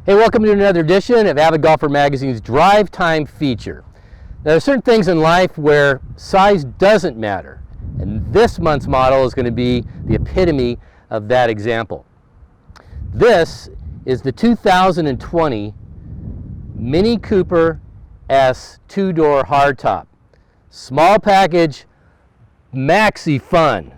Hey, welcome to another edition of Avid Golfer Magazine's Drive Time feature. Now, there are certain things in life where size doesn't matter, and this month's model is going to be the epitome of that example. This is the 2020 Mini Cooper S two-door hardtop. Small package, maxi fun.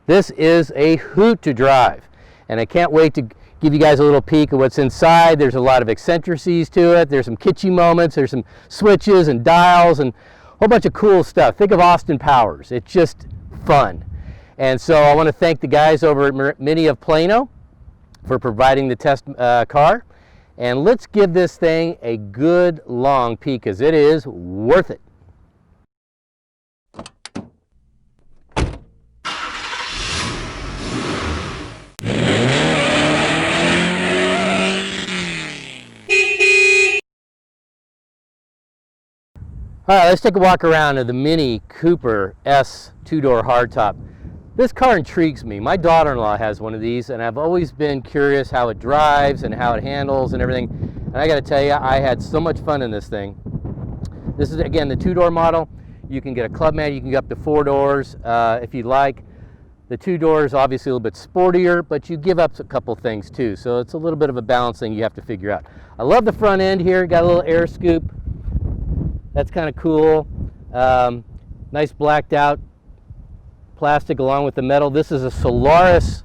This is a hoot to drive, and I can't wait to give you guys a little peek of what's inside. There's a lot of eccentricities to it. There's some kitschy moments. There's some switches and dials and a whole bunch of cool stuff. Think of Austin Powers. It's just fun. And so I want to thank the guys over at Mini of Plano for providing the test car. And let's give this thing a good long peek, because it is worth it. All right, let's take a walk around of the Mini Cooper S two-door hardtop. This car intrigues me. My daughter-in-law has one of these, and I've always been curious how it drives and how it handles and everything. And I got to tell you, I had so much fun in this thing. This is, again, the two-door model. You can get a club mat. You can get up to 4 doors if you'd like. The 2 doors, obviously a little bit sportier, but you give up a couple things too. So it's a little bit of a balance thing you have to figure out. I love the front end here. Got a little air scoop. That's kind of cool. Nice blacked out plastic along with the metal. This is a Solaris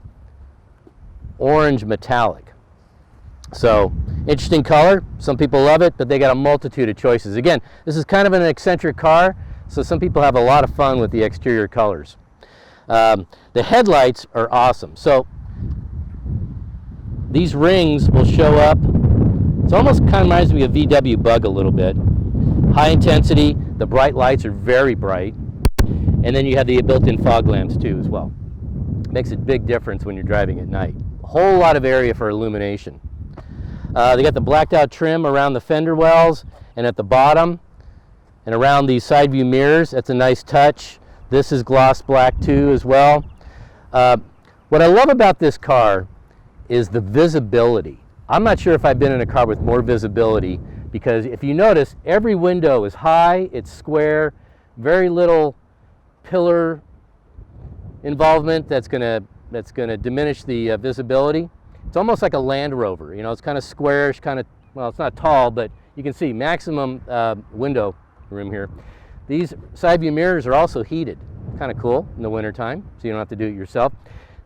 orange metallic. So interesting color. Some people love it, but they got a multitude of choices. Again, this is kind of an eccentric car, so some people have a lot of fun with the exterior colors. The headlights are awesome. So these rings will show up. It almost kind of reminds me of VW Bug a little bit. High intensity, the bright lights are very bright, and then you have the built-in fog lamps too as well. Makes a big difference when you're driving at night. A whole lot of area for illumination. They got the blacked out trim around the fender wells and at the bottom and around these side view mirrors. That's a nice touch. This is gloss black too as well. What I love about this car is the visibility. I'm not sure if I've been in a car with more visibility, because if you notice, every window is high, it's square, very little pillar involvement that's gonna diminish the visibility. It's almost like a Land Rover, you know, it's kind of squarish, kind of, well, it's not tall, but you can see maximum window room here. These side view mirrors are also heated, kind of cool in the wintertime, so you don't have to do it yourself.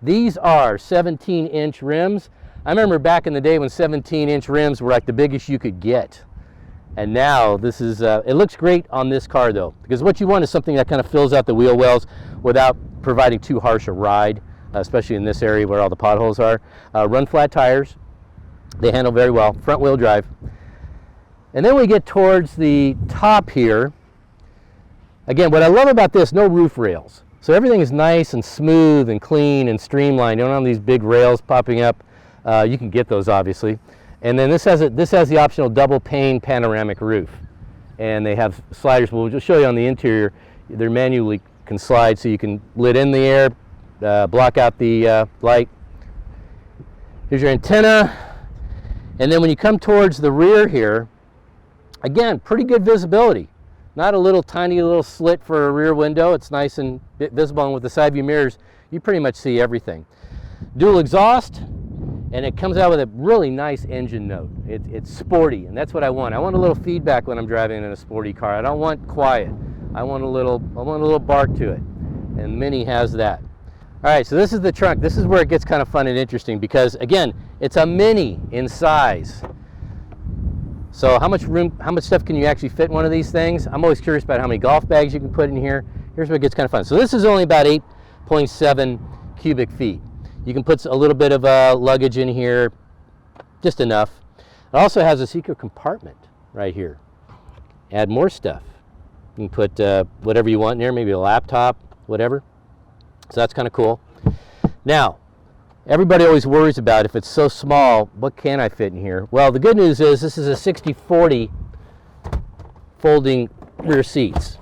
These are 17-inch rims. I remember back in the day when 17-inch rims were like the biggest you could get. And now this is, it looks great on this car though, because what you want is something that kind of fills out the wheel wells without providing too harsh a ride, especially in this area where all the potholes are. Run flat tires, they handle very well, front wheel drive. And then we get towards the top here. Again, what I love about this, no roof rails. So everything is nice and smooth and clean and streamlined. You don't have these big rails popping up. You can get those obviously. And then this has the optional double pane panoramic roof, and they have sliders. We'll just show you on the interior. They're manually can slide, so you can let in the air, block out the light. Here's your antenna, and then when you come towards the rear here, again, pretty good visibility. Not a little tiny little slit for a rear window. It's nice and visible, and with the side view mirrors, you pretty much see everything. Dual exhaust. And it comes out with a really nice engine note. It's sporty, and that's what I want. I want a little feedback when I'm driving in a sporty car. I don't want quiet. I want a little bark to it, and Mini has that. All right, so this is the trunk. This is where it gets kind of fun and interesting, because again, it's a Mini in size. So how much room, how much stuff can you actually fit in one of these things? I'm always curious about how many golf bags you can put in here. Here's where it gets kind of fun. So this is only about 8.7 cubic feet. You can put a little bit of luggage in here, just enough. It also has a secret compartment right here. Add more stuff. You can put whatever you want in there, maybe a laptop, whatever. So that's kind of cool. Now, everybody always worries about, if it's so small, what can I fit in here? Well, the good news is this is a 60/40 folding rear seats.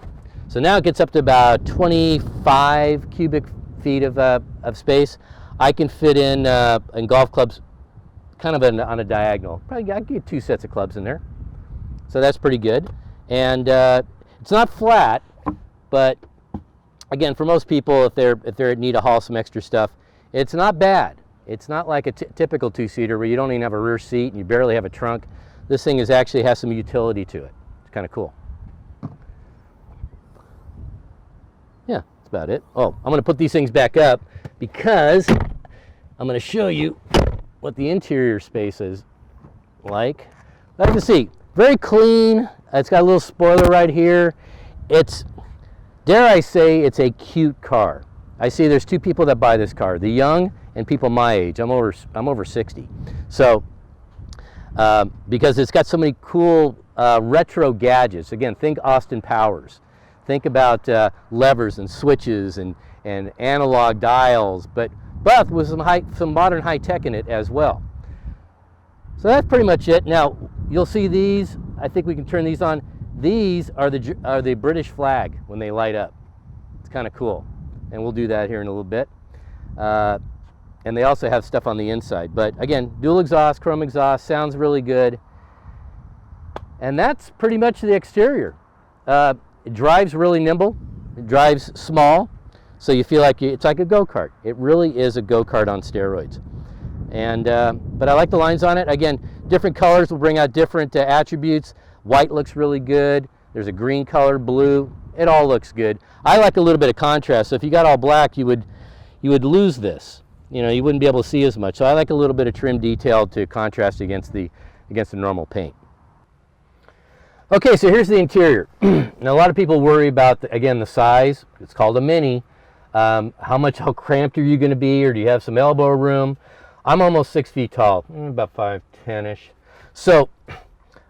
So now it gets up to about 25 cubic feet of space. I can fit in golf clubs kind of on a diagonal. Probably I get 2 sets of clubs in there, so that's pretty good. And it's not flat, but again, for most people, if they need to haul some extra stuff, it's not bad. It's not like a typical 2-seater where you don't even have a rear seat and you barely have a trunk. This thing actually has some utility to it. It's kind of cool. Yeah, that's about it. Oh, I'm going to put these things back up because I'm going to show you what the interior space is like. As you can see, very clean. It's got a little spoiler right here. It's, dare I say, it's a cute car. I see there's 2 people that buy this car, the young and people my age. I'm over 60. So, because it's got so many cool retro gadgets. Again, think Austin Powers. Think about levers and switches and analog dials, but with some modern high tech in it as well. So that's pretty much it. Now you'll see these. I think we can turn these on. These are the British flag when they light up. It's kind of cool, and we'll do that here in a little bit. And they also have stuff on the inside. But again, dual exhaust, chrome exhaust, sounds really good. And that's pretty much the exterior. It drives really nimble. It drives small, so you feel like it's like a go-kart. It really is a go-kart on steroids. And but I like the lines on it. Again, different colors will bring out different attributes. White looks really good. There's a green color, blue. It all looks good. I like a little bit of contrast. So if you got all black, you would lose this. You know, you wouldn't be able to see as much. So I like a little bit of trim detail to contrast against the normal paint. Okay, so here's the interior. Now a lot of people worry about again the size. It's called a Mini. How cramped are you going to be, or do you have some elbow room? I'm almost 6 feet tall, about 5'10"ish. So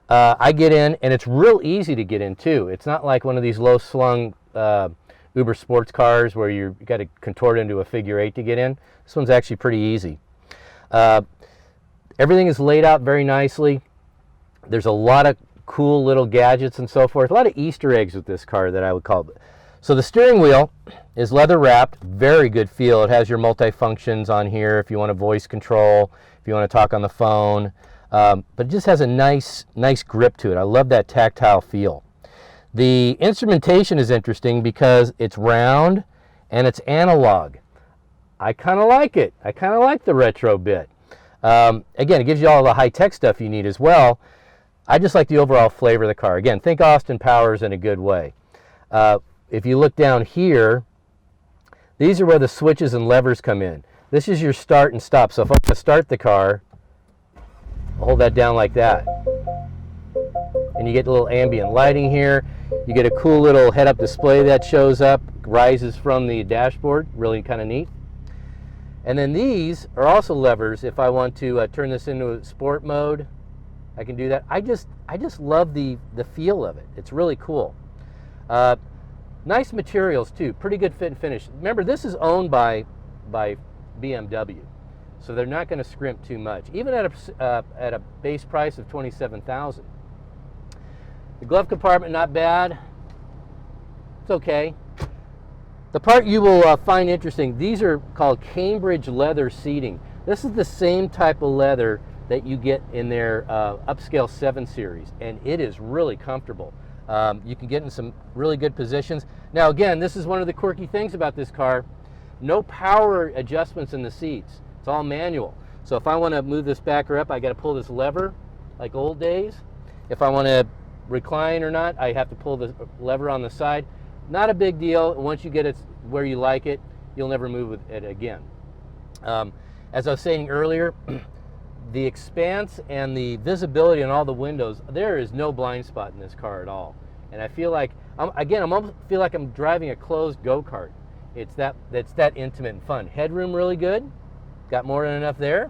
I get in, and it's real easy to get in too. It's not like one of these low-slung Uber sports cars where you got to contort into a figure 8 to get in. This one's actually pretty easy. Everything is laid out very nicely. There's a lot of cool little gadgets and so forth. A lot of Easter eggs with this car that I would call it. So the steering wheel is leather wrapped, very good feel. It has your multi-functions on here if you want to voice control, if you want to talk on the phone. But it just has a nice grip to it. I love that tactile feel. The instrumentation is interesting because it's round and it's analog. I kind of like it. I kind of like the retro bit. Again, it gives you all the high-tech stuff you need as well. I just like the overall flavor of the car. Again, think Austin Powers in a good way. If you look down here, these are where the switches and levers come in. This is your start and stop. So if I'm going to start the car, I'll hold that down like that. And you get a little ambient lighting here. You get a cool little head-up display that shows up, rises from the dashboard. Really kind of neat. And then these are also levers. If I want to turn this into a sport mode, I can do that. I just love the feel of it. It's really cool. Nice materials too. Pretty good fit and finish. Remember, this is owned by BMW, so they're not going to scrimp too much, even at a base price of $27,000. The glove compartment, not bad. It's okay. The part you will find interesting, these are called Cambridge leather seating. This is the same type of leather that you get in their upscale 7 Series, and it is really comfortable. You can get in some really good positions. Now again, this is one of the quirky things about this car. No power adjustments in the seats. It's all manual. So if I want to move this back or up, I got to pull this lever like old days. If I want to recline or not, I have to pull the lever on the side. Not a big deal. Once you get it where you like it, you'll never move with it again. As I was saying earlier, the expanse and the visibility on all the windows, there is no blind spot in this car at all. And I feel like, I almost feel like I'm driving a closed go-kart. It's that intimate and fun. Headroom really good. Got more than enough there.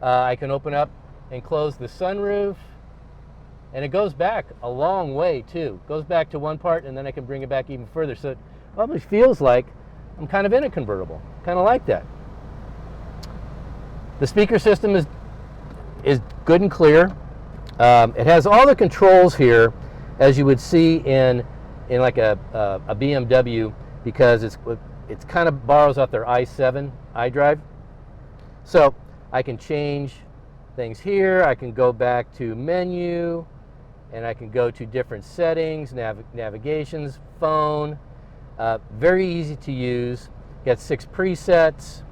I can open up and close the sunroof. And it goes back a long way too. Goes back to one part, and then I can bring it back even further. So it almost feels like I'm kind of in a convertible. Kind of like that. The speaker system is good and clear. It has all the controls here, as you would see in like a BMW, because it's kind of borrows off their i7 iDrive. So I can change things here. I can go back to menu, and I can go to different settings, navigations, phone. Very easy to use. Got 6 presets.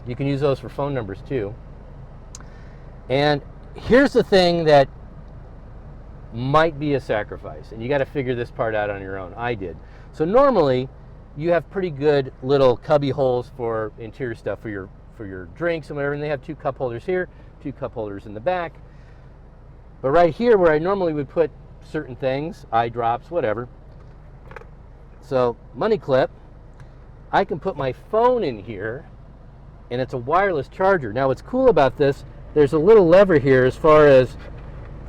You can use those for phone numbers too. And here's the thing that might be a sacrifice, and you got to figure this part out on your own. I did. So normally you have pretty good little cubby holes for interior stuff for your drinks and whatever, and they have 2 cup holders here, 2 cup holders in the back. But right here, where I normally would put certain things, eye drops, whatever, so money clip, I can put my phone in here, and it's a wireless charger. Now what's cool about this, there's a little lever here as far as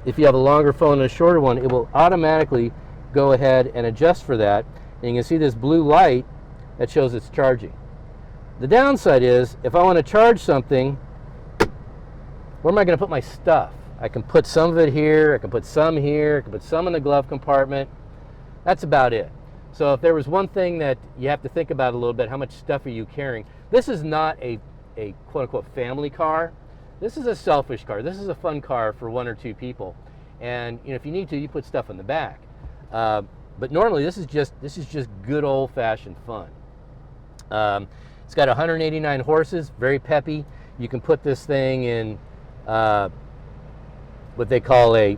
if you have a longer phone and a shorter one, it will automatically go ahead and adjust for that. And you can see this blue light that shows it's charging. The downside is, if I want to charge something, where am I going to put my stuff? I can put some of it here, I can put some here, I can put some in the glove compartment. That's about it. So if there was one thing that you have to think about a little bit, how much stuff are you carrying? This is not a quote-unquote family car. This is a selfish car. This is a fun car for 1 or 2 people. And if you need to, you put stuff in the back. But normally this is just good old-fashioned fun. It's got 189 horses, very peppy. You can put this thing in what they call a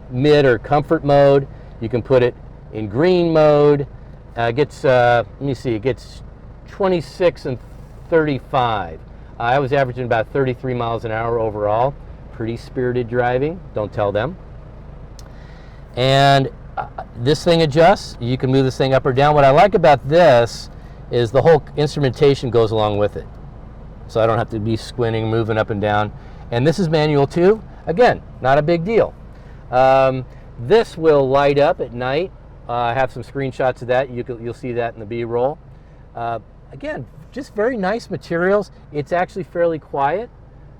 mid or comfort mode. You can put it in green mode. It gets, let me see, it gets 26 and 35. I was averaging about 33 miles an hour overall. Pretty spirited driving, don't tell them. And this thing adjusts. You can move this thing up or down. What I like about this is the whole instrumentation goes along with it. So I don't have to be squinting, moving up and down. And this is manual too. Again, not a big deal. This will light up at night. I have some screenshots of that. You'll see that in the B-roll. Again, just very nice materials. It's actually fairly quiet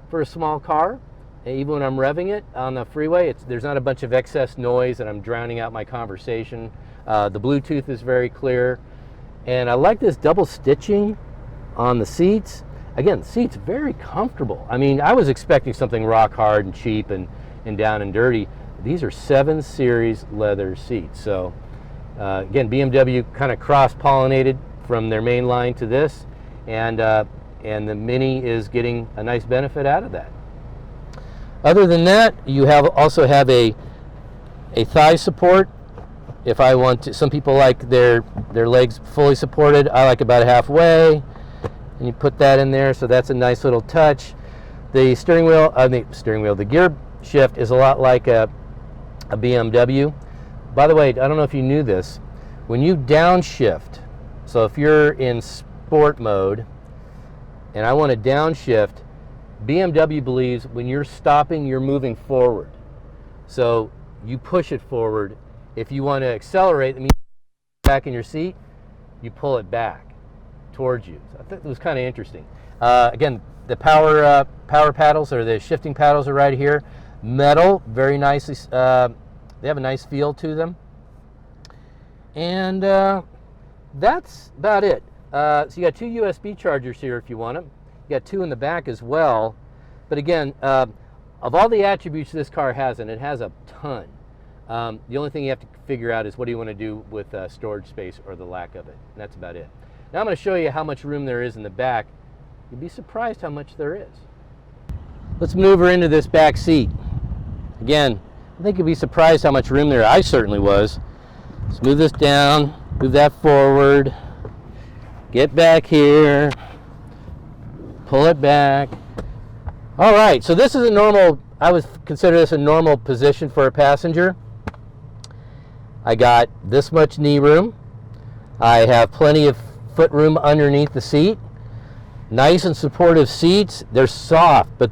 for a small car. Even when I'm revving it on the freeway, there's not a bunch of excess noise and I'm drowning out my conversation. The Bluetooth is very clear. And I like this double stitching on the seats. Again, the seat's very comfortable. I mean, I was expecting something rock hard and cheap and down and dirty. These are 7 Series leather seats. So again, BMW kind of cross-pollinated from their main line to this, and the Mini is getting a nice benefit out of that. Other than that, you also have a thigh support. If I want to, some people like their legs fully supported. I like about halfway, and you put that in there, so that's a nice little touch. The the gear shift is a lot like a BMW. By the way, I don't know if you knew this. When you downshift, so if you're in sport mode and I want to downshift, BMW believes when you're stopping, you're moving forward. So you push it forward. If you want to accelerate, that means back in your seat, you pull it back towards you. So I think it was kind of interesting. Again, the power paddles, or the shifting paddles, are right here. Metal, very nicely. They have a nice feel to them. And that's about it. So you got 2 USB chargers here if you want them. You got 2 in the back as well. But again, of all the attributes this car has, and it has a ton, the only thing you have to figure out is what do you want to do with storage space or the lack of it. And that's about it. Now I'm going to show you how much room there is in the back. You'd be surprised how much there is. Let's maneuver into this back seat. Again, I think you'd be surprised how much room there is. I certainly was. Let's move this down, move that forward, get back here, pull it back. All right, so this is a normal, I would consider this a normal position for a passenger. I got this much knee room. I have plenty of foot room underneath the seat. Nice and supportive seats. They're soft, but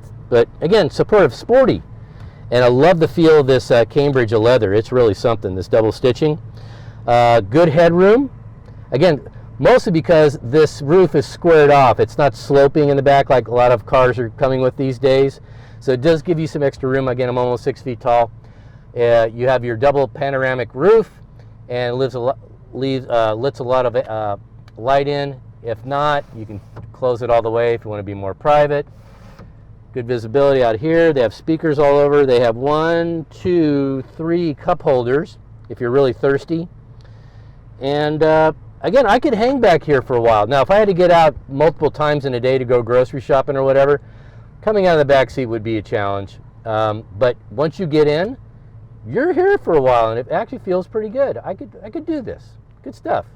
again, supportive, sporty. And I love the feel of this Cambridge leather. It's really something, this double stitching. Good headroom. Again, mostly because this roof is squared off. It's not sloping in the back like a lot of cars are coming with these days. So it does give you some extra room. Again, I'm almost 6 feet tall. You have your double panoramic roof, and lets a lot of light in. If not, you can close it all the way if you want to be more private. Good visibility out here. They have speakers all over. They have 1, 2, 3 cup holders if you're really thirsty. And again, I could hang back here for a while. Now, if I had to get out multiple times in a day to go grocery shopping or whatever, coming out of the back seat would be a challenge. But once you get in, you're here for a while, and it actually feels pretty good. I could do this. Good stuff.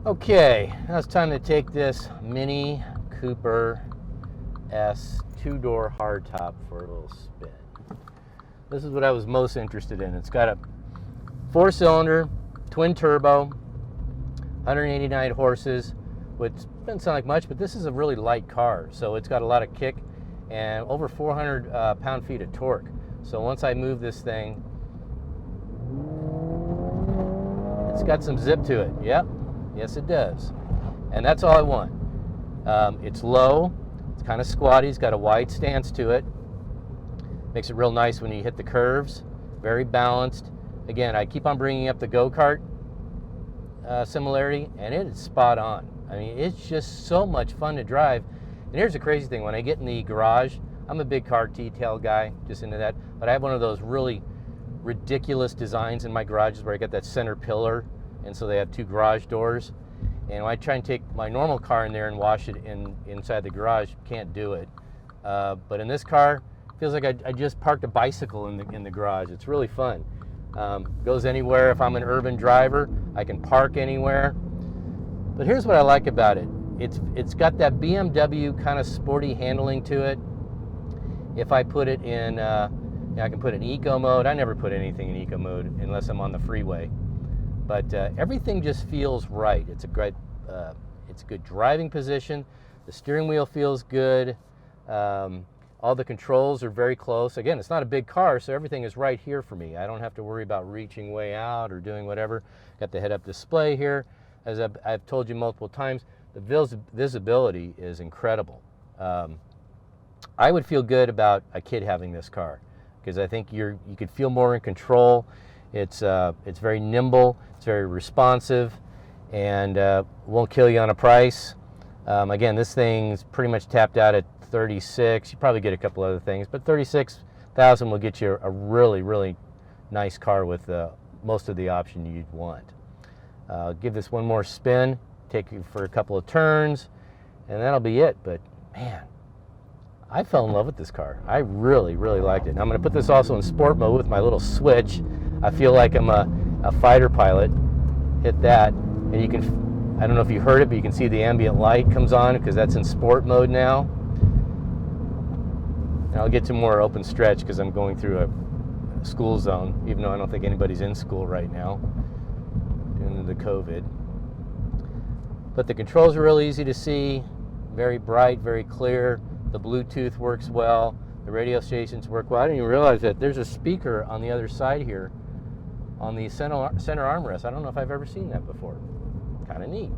Okay, now it's time to take this Mini Cooper S 2-door hardtop for a little spin. This is what I was most interested in. It's got a 4-cylinder, twin turbo, 189 horses, which doesn't sound like much, but this is a really light car. So it's got a lot of kick and over 400 pound-feet of torque. So once I move this thing, it's got some zip to it. Yep, yes it does. And that's all I want. It's low, it's kind of squatty, it's got a wide stance to it. Makes it real nice when you hit the curves. Very balanced. Again, I keep on bringing up the go-kart similarity, and it is spot on. I mean, it's just so much fun to drive. And here's the crazy thing, when I get in the garage, I'm a big car detail guy, just into that, but I have one of those really ridiculous designs in my garages where I got that center pillar, and so they have 2 garage doors. And when I try and take my normal car in there and wash it inside the garage, can't do it. But in this car, it feels like I just parked a bicycle in the garage. It's really fun. Goes anywhere. If I'm an urban driver, I can park anywhere. But here's what I like about it. It's got that BMW kind of sporty handling to it. If I put it in, I can put it in eco mode. I never put anything in eco mode unless I'm on the freeway. But everything just feels right. It's a good driving position. The steering wheel feels good. All the controls are very close. Again, it's not a big car, so everything is right here for me. I don't have to worry about reaching way out or doing whatever. Got the head-up display here. As I've told you multiple times, the visibility is incredible. I would feel good about a kid having this car because I think you could feel more in control. It's very nimble, it's very responsive, and won't kill you on a price. Again, this thing's pretty much tapped out at 36. You probably get a couple other things, but 36,000 will get you a really, really nice car with most of the option you'd want. Give this one more spin, take you for a couple of turns, and that'll be it. But man, I fell in love with this car. I really, really liked it. And I'm going to put this also in sport mode with my little switch. I feel like I'm a fighter pilot. Hit that, and you can, I don't know if you heard it, but you can see the ambient light comes on because that's in sport mode now. And I'll get to more open stretch because I'm going through a school zone, even though I don't think anybody's in school right now due to the COVID. But the controls are real easy to see, very bright, very clear. The Bluetooth works well. The radio stations work well. I didn't even realize that there's a speaker on the other side here on the center armrest. I don't know if I've ever seen that before. Kind of neat.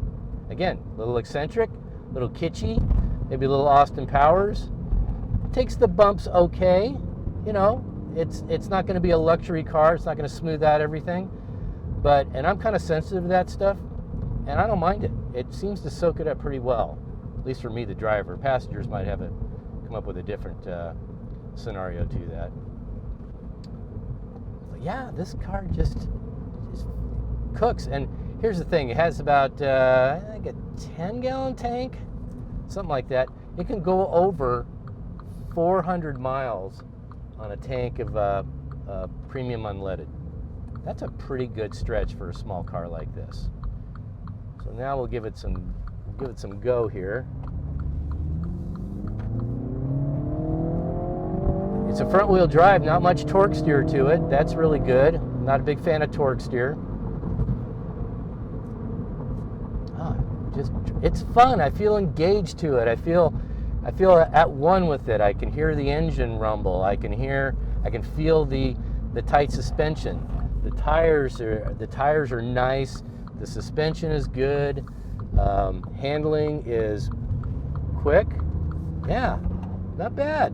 Again, a little eccentric, a little kitschy, maybe a little Austin Powers. Takes the bumps okay. You know, it's not going to be a luxury car. It's not going to smooth out everything. And I'm kind of sensitive to that stuff, and I don't mind it. It seems to soak it up pretty well, at least for me, the driver. Passengers might have come up with a different scenario to that. But yeah, this car just cooks. And here's the thing: it has about I think a 10-gallon tank, something like that. It can go over 400 miles on a tank of premium unleaded. That's a pretty good stretch for a small car like this. So now we'll give it some go here. It's a front wheel drive, not much torque steer to it. That's really good. Not a big fan of torque steer. It's fun. I feel engaged to it. I feel at one with it. I can hear the engine rumble. I can feel the tight suspension. The tires are nice. The suspension is good. Handling is quick. Yeah, not bad.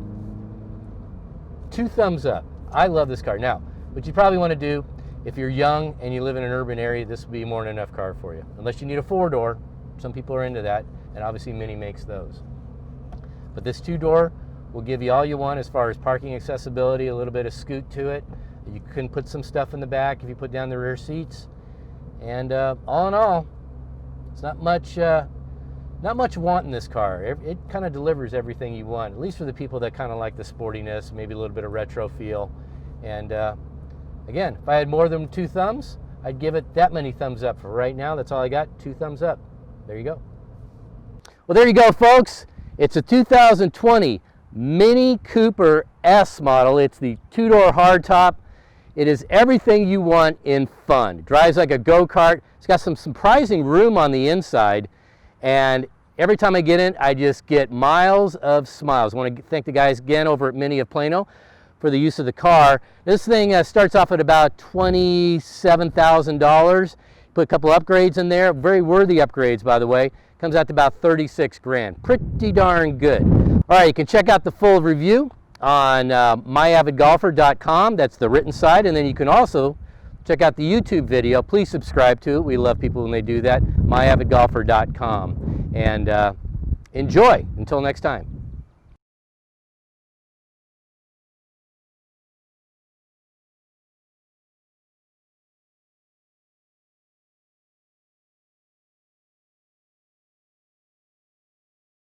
2 thumbs up. I love this car. Now, what you probably want to do, if you're young and you live in an urban area, this will be more than enough car for you. Unless you need a 4-door. Some people are into that, and obviously Mini makes those. But this two-door will give you all you want as far as parking accessibility, a little bit of scoot to it. You can put some stuff in the back if you put down the rear seats. And all in all, it's not much want in this car. It kind of delivers everything you want, at least for the people that kind of like the sportiness, maybe a little bit of retro feel. And again, if I had more than 2 thumbs, I'd give it that many thumbs up. For right now, that's all I got, 2 thumbs up. There you go. Well, there you go, folks. It's a 2020 Mini Cooper S model. It's the 2-door hardtop. It is everything you want in fun. It drives like a go-kart. It's got some surprising room on the inside. And every time I get in, I just get miles of smiles. I want to thank the guys again over at Mini of Plano for the use of the car. This thing starts off at about $27,000. Put a couple upgrades in there, very worthy upgrades, by the way. Comes out to about 36 grand. Pretty darn good. All right, you can check out the full review on myavidgolfer.com. That's the written side. And then you can also check out the YouTube video. Please subscribe to it. We love people when they do that. myavidgolfer.com. And enjoy. Until next time.